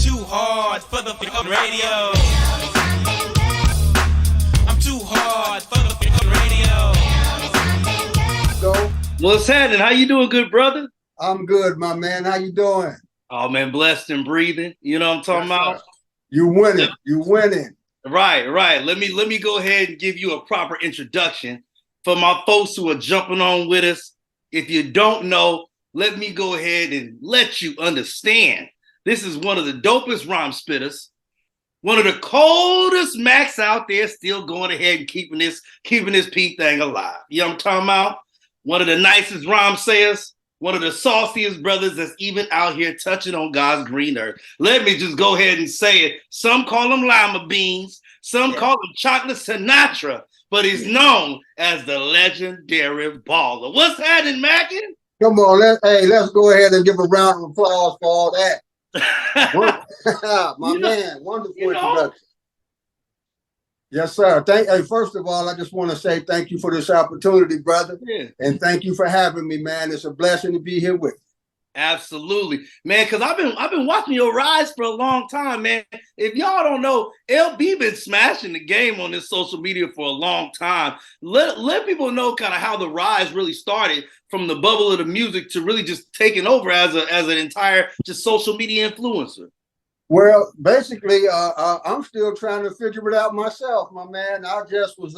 too hard for the radio. I'm too hard for the radio. Go. What's happening? How you doing, good brother? I'm good, my man. How you doing? Oh man, blessed and breathing. You know what I'm talking about? You winning. You winning. Right. Let me go ahead and give you a proper introduction for my folks who are jumping on with us. If you don't know, let me go ahead and let you understand. This is one of the dopest rhyme spitters, one of the coldest Macs out there, still going ahead and keeping this Pete thing alive. You know what I'm talking about? One of the nicest rhyme sayers, one of the sauciest brothers that's even out here touching on God's green earth. Let me just go ahead and say it. Some call him lima beans, some call him chocolate Sinatra, but he's known as the legendary baller. What's happening, Mackin? Come on, let's go ahead and give a round of applause for all that. My man, wonderful introduction. Yes, sir. First of all, I just want to say thank you for this opportunity, brother. Yeah. And thank you for having me, man. It's a blessing to be here with you. Absolutely, man, because I've been watching your rise for a long time, man. If y'all don't know, LB been smashing the game on this social media for a long time. Let people know kind of how the rise really started from the bubble of the music to really just taking over as an entire just social media influencer. Well, basically, I'm still trying to figure it out myself, my man. I just was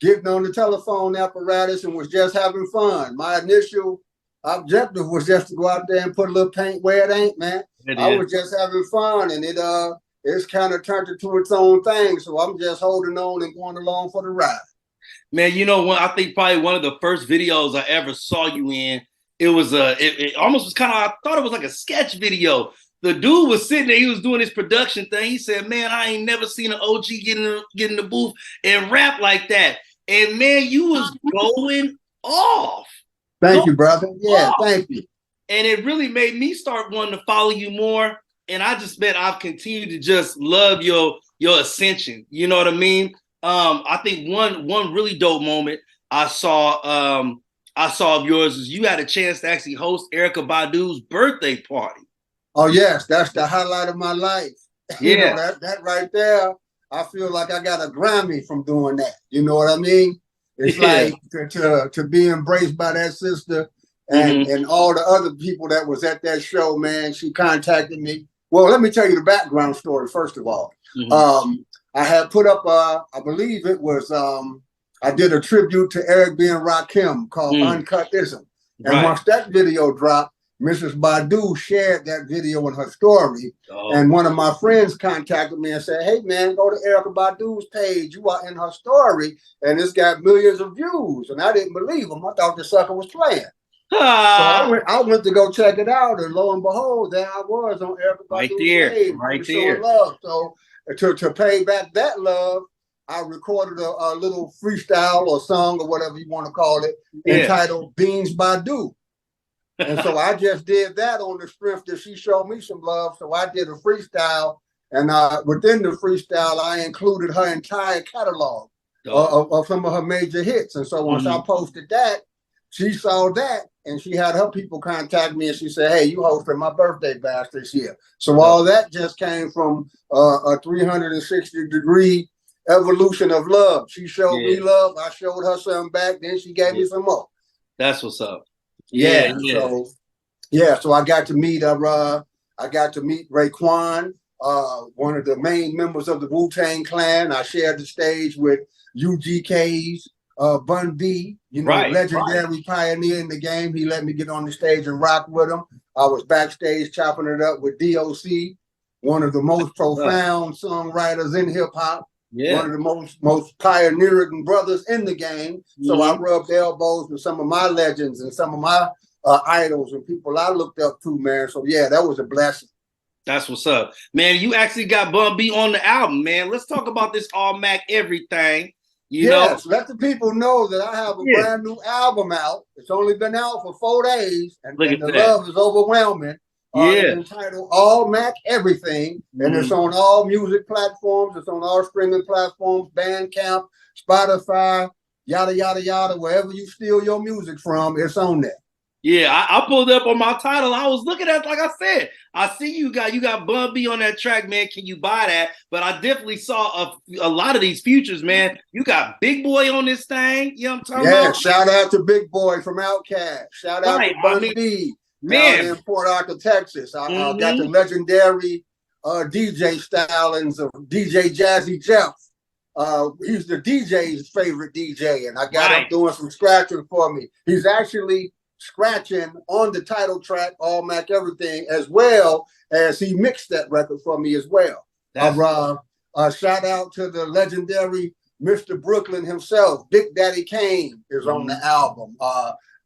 getting on the telephone apparatus and was just having fun. My initial objective was just to go out there and put a little paint where it ain't, man. I was just having fun, and it's kind of turned into its own thing. So I'm just holding on and going along for the ride. Man, you know what? I think probably one of the first videos I ever saw you in, it was it almost was kind of, I thought it was like a sketch video. The dude was sitting there, he was doing his production thing. He said, man, I ain't never seen an OG get in the booth and rap like that. And man, you was going off. Thank you, brother. Yeah, thank you. And it really made me start wanting to follow you more. And I just bet I've continued to just love your ascension. You know what I mean? I think one really dope moment I saw of yours is you had a chance to actually host Erykah Badu's birthday party. Oh yes, that's the highlight of my life. Yeah. You know, that right there, I feel like I got a Grammy from doing that. You know what I mean? It's like to be embraced by that sister and all the other people that was at that show, man. She contacted me. Well, let me tell you the background story, first of all. I had put up, I believe it was, I did a tribute to Eric B. and Rakim called Uncut Ism. And once that video dropped, Mrs. Badu shared that video in her story. And one of my friends contacted me and said, hey, man, go to Erykah Badu's page. You are in her story, and it's got millions of views. And I didn't believe him. I thought the sucker was playing. So I went to go check it out, and lo and behold, there I was on Erykah Badu's page. Right there. Love. So to pay back that love, I recorded a little freestyle or song or whatever you want to call it, entitled Beans Badu. And so I just did that on the strength that she showed me some love. So I did a freestyle, and within the freestyle, I included her entire catalog of some of her major hits. And so once I posted that, she saw that, and she had her people contact me, and she said, hey, you hosted my birthday bash this year. So all that just came from a 360-degree evolution of love. She showed me love. I showed her something back. Then she gave me some more. That's what's up. So I got to meet Raekwon, one of the main members of the Wu-Tang Clan. I shared the stage with UGK's Bday, legendary pioneer in the game. He let me get on the stage and rock with him. I was backstage chopping it up with DOC, one of the most profound songwriters in hip hop. One of the most pioneering brothers in the game. So I rubbed elbows with some of my legends and some of my idols and people I looked up to, man. So yeah, that was a blessing. That's what's up, man. You actually got Bday on the album, man. Let's talk about this All Mac everything. You know, let the people know that I have a brand new album out. It's only been out for 4 days, and the love is overwhelming. It's entitled All Mac Everything, and it's on all music platforms. It's on all streaming platforms, Bandcamp, Spotify, yada, yada, yada, wherever you steal your music from, it's on there. Yeah, I pulled up on my title. I was looking at, like I said, I see you got Bun B on that track, man. Can you buy that? But I definitely saw a lot of these futures, man. You got Big Boy on this thing. You know what I'm talking Yeah, about? shout out to Big Boy from Outkast. Shout out Right. to I Bun mean, B down man. in Port Arthur, Texas. I got the Mm-hmm. legendary DJ stylings of DJ Jazzy Jeff. He's the DJ's favorite DJ, and I got him Right. doing some scratching for me. He's actually scratching on the title track, All Mac Everything, as well as he mixed that record for me as well. Shout out to the legendary Mr. Brooklyn himself. Big Daddy Kane is on the album.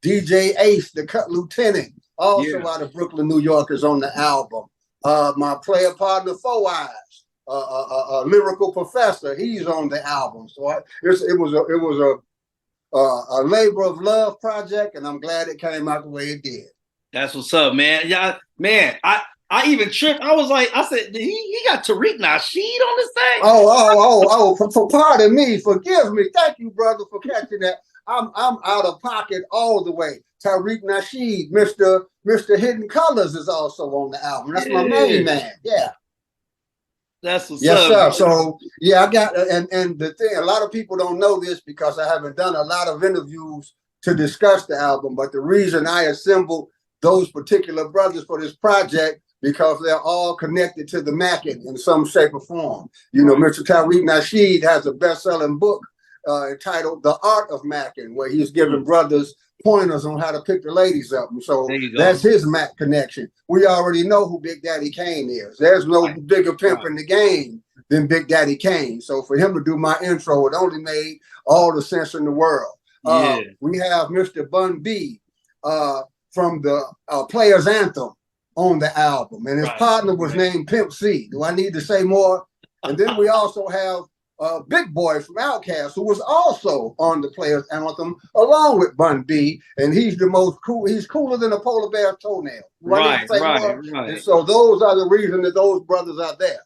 DJ Ace, the Cut Lieutenant, also out of Brooklyn, New York, is on the album. My player partner, Four Eyes, a lyrical professor, he's on the album. So it was a labor of love project, and I'm glad it came out the way it did. That's what's up, man. Yeah, man. I even tripped. I was like, I said, he got Tariq Nasheed on this thing. For pardon me, forgive me. Thank you, brother, for catching that. I'm out of pocket all the way. Tariq Nasheed, Mr. Hidden Colors is also on the album. That's my main man. Yeah. That's what's yes, up. Yes, sir. So yeah, I got and the thing, a lot of people don't know this because I haven't done a lot of interviews to discuss the album. But the reason I assembled those particular brothers for this project, because they're all connected to the Mackin in some shape or form. You know, Mr. Tariq Nasheed has a best-selling book entitled The Art of Mackin, where he's giving brothers pointers on how to pick the ladies up. And so that's his Mac connection. We already know who Big Daddy Kane is. There's no bigger pimp in the game than Big Daddy Kane. So for him to do my intro, it only made all the sense in the world. We have Mr. Bun B from the Players Anthem on the album, and his partner was named Pimp C. Do I need to say more? And then we also have Big Boy from Outkast, who was also on the Players Anthem along with Bun B, and he's the most cool. He's cooler than a polar bear toenail. Right. And so those are the reason that those brothers are there.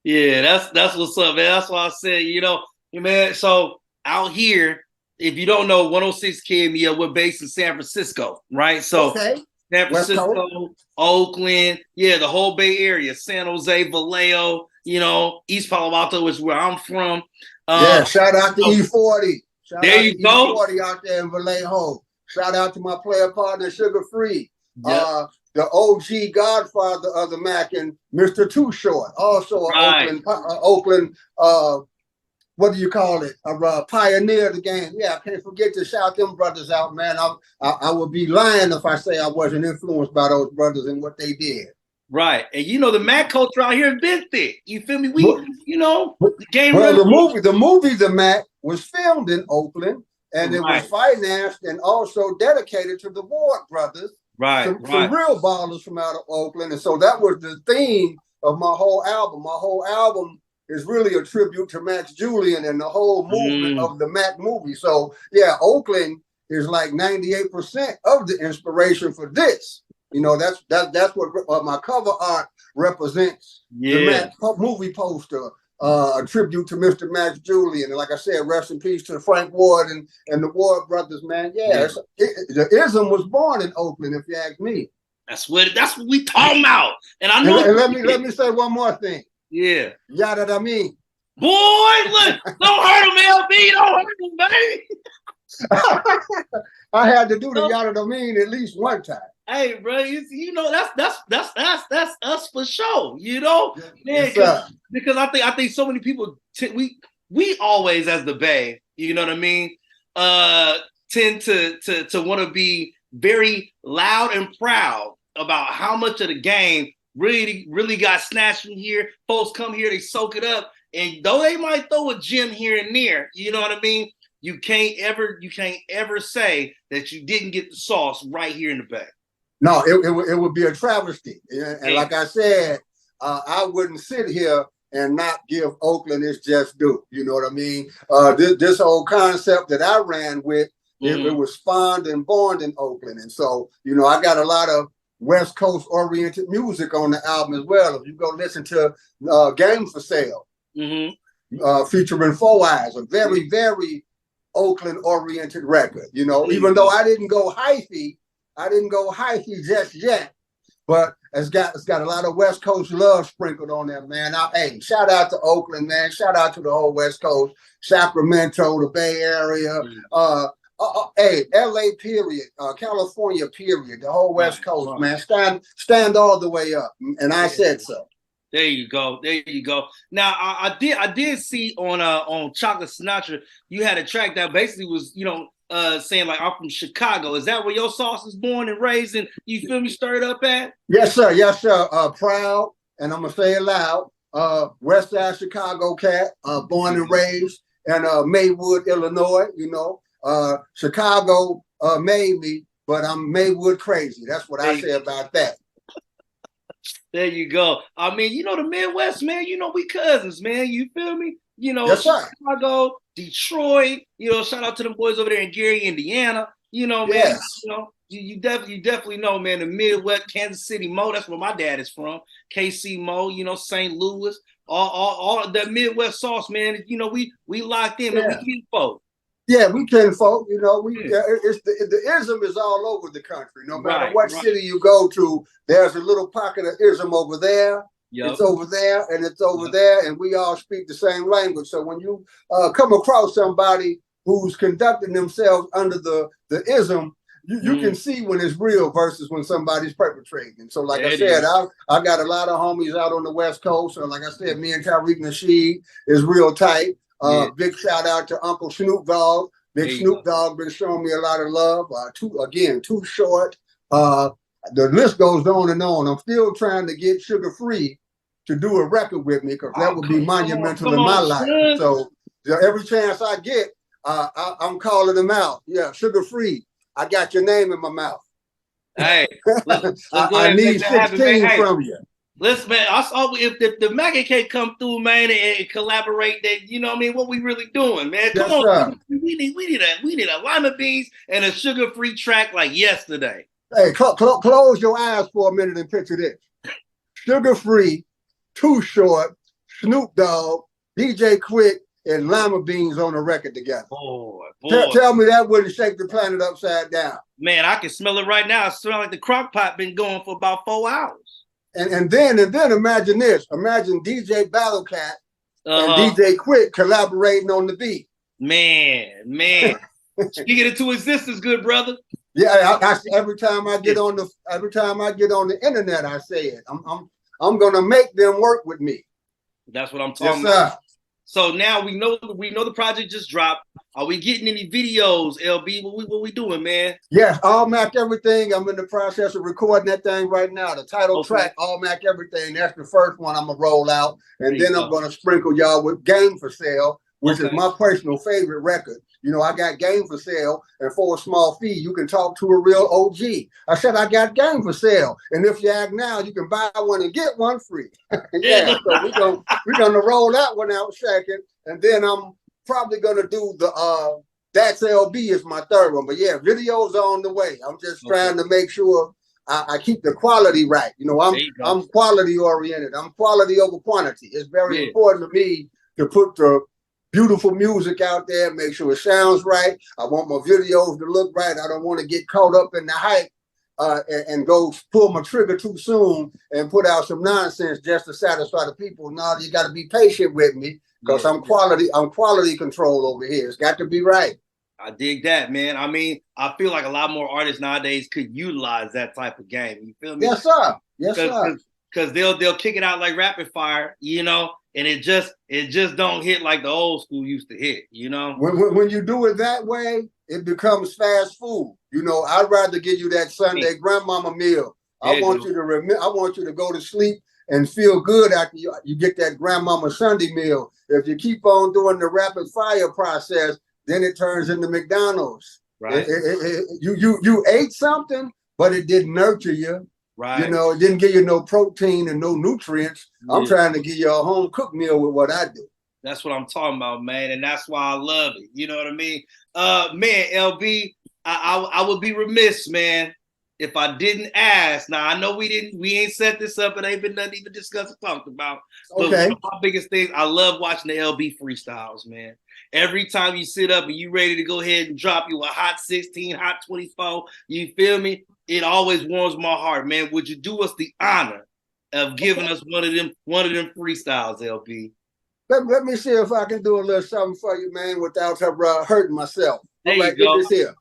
Yeah, that's what's up, man. That's why I said, you know, man. So out here, if you don't know, 106 KMEL, we're based in San Francisco, right? So San Francisco, Oakland, the whole Bay Area, San Jose, Vallejo, you know, East Palo Alto is where I'm from. Shout out to E40. There you go. E40 out there in Vallejo. Shout out to my player partner, Sugar Free. The OG godfather of the Mac, and Mr. Too Short, also Oakland, what do you call it? A pioneer of the game. Yeah, I can't forget to shout them brothers out, man. I would be lying if I say I wasn't influenced by those brothers and what they did. Right, and you know the Mac culture out here has been thick. You feel me? You know, the game. Well, the movie The Mac was filmed in Oakland, and it was financed and also dedicated to the Ward brothers. Some real ballers from out of Oakland, and so that was the theme of my whole album. My whole album is really a tribute to Max Julian and the whole movement of the Mac movie. So yeah, Oakland is like 98% of the inspiration for this. You know, that's what my cover art represents. The Mac movie poster, a tribute to Mr. Max Julian. And like I said, rest in peace to Frank Ward and the Ward brothers, man. The ism was born in Oakland, if you ask me. That's what we talking about. And I know. And let me say one more thing. Yeah. Yada I mean. Boy, look, don't hurt him, LB. Don't hurt him, baby. I had to do the yada I mean at least one time. Hey, bro, you know that's us for sure. You know, man, because I think so many people we always as the Bay, you know what I mean, tend to want to be very loud and proud about how much of the game really got snatched from here. Folks come here, they soak it up, and though they might throw a gem here and there, you know what I mean. You can't ever say that you didn't get the sauce right here in the Bay. No, it would be a travesty. And like I said, I wouldn't sit here and not give Oakland its just due. You know what I mean? This whole concept that I ran with, it was spawned and born in Oakland. And so, you know, I got a lot of West Coast oriented music on the album as well. If you go listen to Game for Sale, featuring Four Eyes, a very, very Oakland oriented record. You know, even though I didn't go hyphy, I didn't go hyphy just yet, but it's got a lot of West Coast love sprinkled on there, man. Hey, shout out to Oakland, man. Shout out to the whole West Coast, Sacramento, the Bay Area. Hey, LA period, California period, the whole West Coast, man. Stand all the way up, and I said so. There you go. There you go. Now I did see on Chocolate Sinatra, you had a track that basically was, saying like, I'm from Chicago. Is that where your sauce is born and raised and, you feel me, stirred up at? Yes, sir. Yes, sir. Proud, and I'm gonna say it loud. West Side Chicago cat, born and raised in Maywood, Illinois. Chicago made me, but I'm Maywood crazy. That's what I say about that. There you go. I mean, the Midwest, man, we cousins, man. You feel me? Yes, Chicago, Detroit, shout out to them boys over there in Gary, Indiana. Man, yes. You definitely know, man, the Midwest, Kansas City, Mo, that's where my dad is from. KC Mo, St. Louis, all that Midwest sauce, man. We locked in, man. We keep folk. Yeah, we can, folk. It's the ism is all over the country. No matter what city you go to, there's a little pocket of ism over there. Yep. It's over there, and it's over there, and we all speak the same language. So when you come across somebody who's conducting themselves under the ism, you can see when it's real versus when somebody's perpetrating. So, like I said, I got a lot of homies out on the West Coast. So, like I said, me and Tariq Nasheed is real tight. Big shout out to Uncle Snoop Dogg. Snoop Dogg been showing me a lot of love. Too Short. The list goes on and on. I'm still trying to get Sugar Free to do a record with me, because that would be monumental in my life. So every chance I get, I'm calling them out. Yeah, Sugar Free, I got your name in my mouth. Hey, I need 16 from you. Listen, man, if the Maggie can't come through, man, and collaborate, that what we really doing, man. Come on, we need a lima beans and a sugar-free track like yesterday. Hey, close your eyes for a minute and picture this: Sugar Free, Too Short, Snoop Dogg, DJ Quick, and lima beans on a record together. Boy. Tell me that wouldn't shake the planet upside down. Man, I can smell it right now. It smells like the crock pot been going for about 4 hours. And then imagine this. Imagine DJ Battlecat and DJ Quick collaborating on the beat. Man. Speaking it into existence, good brother. Yeah, every time I get on the internet, I say it. I'm gonna make them work with me. That's what I'm talking about. So now we know the project just dropped. Are we getting any videos, LB? What we doing, man? Yes, all Mac everything. I'm in the process of recording that thing right now. The title track, all Mac everything. That's the first one I'm gonna roll out, and then I'm gonna sprinkle y'all with Game for Sale, which is my personal favorite record. I got Game for Sale, and for a small fee, you can talk to a real OG. I said I got Game for Sale, and if you act now, you can buy one and get one free. So we're gonna roll that one out second, and then I'm probably gonna do the That's LB is my third one. But yeah, videos on the way. I'm just trying to make sure I keep the quality right. I'm quality oriented. I'm quality over quantity. It's very important to me to put the beautiful music out there, make sure it sounds right. I want my videos to look right. I don't want to get caught up in the hype and go pull my trigger too soon and put out some nonsense just to satisfy the people. No, you got to be patient with me, because I'm quality control over here. It's got to be right. I dig that, man. I mean, I feel like a lot more artists nowadays could utilize that type of game. You feel me? Yes, sir. Yes, sir. Because they'll kick it out like rapid fire, and it just don't hit like the old school used to hit, When you do it that way, it becomes fast food. I'd rather give you that Sunday grandmama meal. I want you to go to sleep and feel good after you get that grandmama Sunday meal. If you keep on doing the rapid fire process, then it turns into McDonald's. Right. You ate something, but it didn't nurture you. Right. It didn't give you no protein and no nutrients. I'm trying to give you a home cooked meal with what I do. That's what I'm talking about, man. And that's why I love it. You know what I mean? Man, LB, I would be remiss, man, if I didn't ask. Now, I know we ain't set this up. It ain't been nothing even discussed or talked about. Okay. But my biggest thing, I love watching the LB freestyles, man. Every time you sit up and you ready to go ahead and drop you a hot 16, hot 24, you feel me? it always warms my heart, man. Would you do us the honor of giving us one of them freestyles, LB? Let me see if I can do a little something for you, man, without hurting myself. There All right, you go. get this here.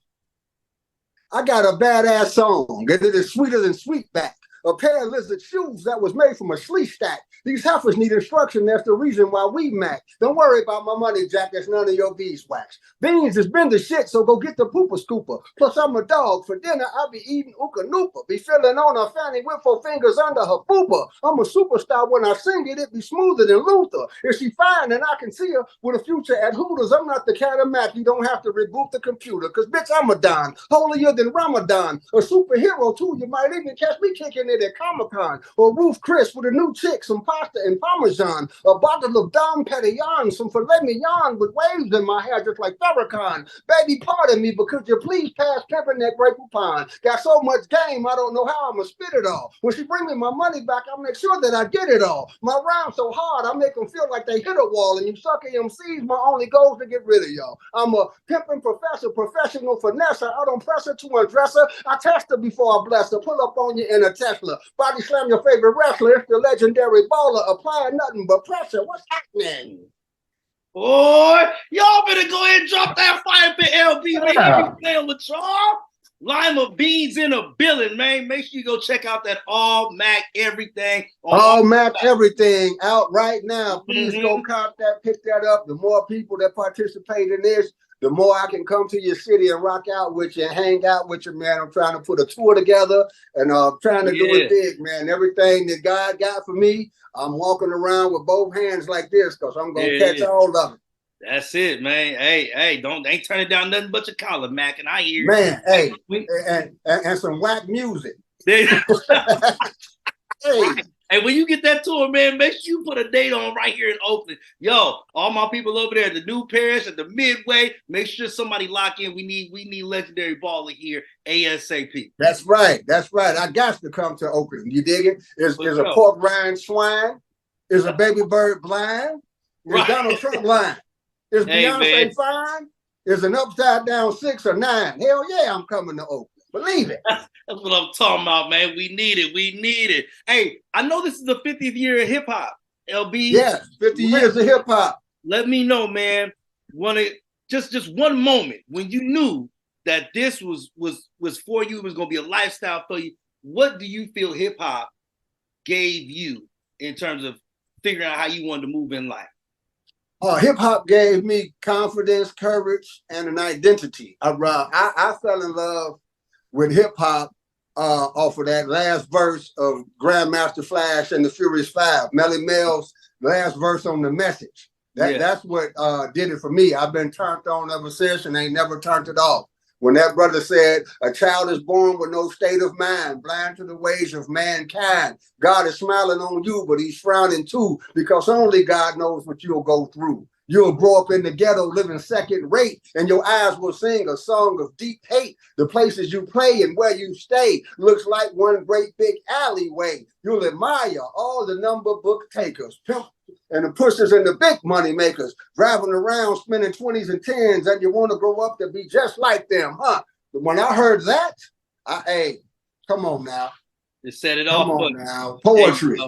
I got a badass song, and it is sweeter than Sweetback. A pair of lizard shoes that was made from a sleeve stack. These heifers need instruction. That's the reason why we match. Don't worry about my money, Jack. That's none of your beeswax. Beans has been the shit, so go get the pooper scooper. Plus, I'm a dog. For dinner, I'll be eating ooka noopa. Be filling on her fanny with 4 fingers under her booba. I'm a superstar. When I sing it, it be smoother than Luther. If she fine and I can see her with a future at Hooters, I'm not the cat of Mac. You don't have to reboot the computer. Because, bitch, I'm a don. Holier than Ramadan. A superhero, too. You might even catch me kicking it at Comic-Con. Or Ruth Chris with a new chick, some pasta and Parmesan. A bottle of Dom Perignon, some filet mignon with waves in my hair just like Farrakhan. Baby, pardon me, but could you please pass pimping that Grey Poupon? Got so much game, I don't know how I'm going to spit it all. When she bring me my money back, I'll make sure that I get it all. My rhymes so hard, I make them feel like they hit a wall. And you sucker MCs, my only goal is to get rid of y'all. I'm a pimping professor, professional finesser. I don't press her to undress her. I test her before I bless her. Pull up on you in a Tesla. Body slam your favorite wrestler. It's the legendary baller. Applying nothing but pressure. What's happening? Boy, y'all better go ahead and drop that fire for LB, man. Yeah. You playing with y'all? Lima Beans in a billion, man. Make sure you go check out that All Mac Everything. All Mac Everything out right now. Please go cop that, pick that up. The more people that participate in this, the more I can come to your city and rock out with you and hang out with you, man. I'm trying to put a tour together and trying to do it big, man. Everything that God got for me, I'm walking around with both hands like this because I'm going to catch all of it. That's it, man. Hey, ain't turning down nothing but your collar, Mac, and I hear you. Man, hey, and some whack music. Hey. Hey. Hey, when you get that tour, man, make sure you put a date on right here in Oakland. Yo, all my people over there at the New Parish, at the Midway, make sure somebody lock in. We need legendary baller here ASAP. That's right. That's right. I got to come to Oakland. You dig it? Is a pork rind swine? Is a baby bird blind? Is Donald Trump blind? Is Beyonce fine? Is an upside down 6 or 9? Hell yeah, I'm coming to Oakland. Believe it. That's what I'm talking about, man. We need it. We need it. Hey, I know this is the 50th year of hip hop, LB. Yes, 50 years of hip hop. Let me know, man. Just one moment when you knew that this was for you, it was gonna be a lifestyle for you. What do you feel hip hop gave you in terms of figuring out how you wanted to move in life? Hip hop gave me confidence, courage, and an identity. I fell in love with hip hop off of that last verse of Grandmaster Flash and the Furious Five, Melly Mel's last verse on The Message. That's what did it for me. I've been turned on ever since and ain't never turned it off. When that brother said, a child is born with no state of mind, blind to the ways of mankind. God is smiling on you, but he's frowning too, because only God knows what you'll go through. You'll grow up in the ghetto living second rate, and your eyes will sing a song of deep hate. The places you play and where you stay looks like one great big alleyway. You'll admire all the number book takers, pimp and the pushers and the big money makers, driving around spending 20s and 10s, and you want to grow up to be just like them, huh? But when I heard that, come on now. It set it off. Come on now, poetry.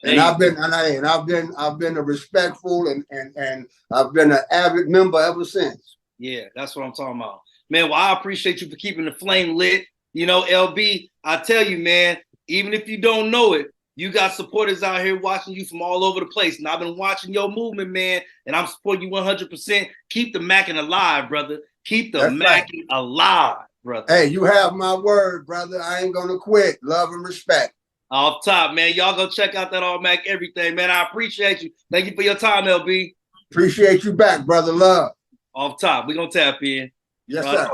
And I've been a respectful and I've been an avid member ever since. Yeah, that's what I'm talking about. Man, well, I appreciate you for keeping the flame lit. You know, LB, I tell you, man, even if you don't know it, you got supporters out here watching you from all over the place. And I've been watching your movement, man, and I'm supporting you 100%. Keep the Mackin' alive, brother. Keep the Mackin' alive, brother. Hey, you have my word, brother. I ain't going to quit. Love and respect. Off top, man. Y'all go check out that All Mac Everything, man. I appreciate you. Thank you for your time, LB. Appreciate you back, brother. Love. Off top. We're going to tap in. Yes, sir.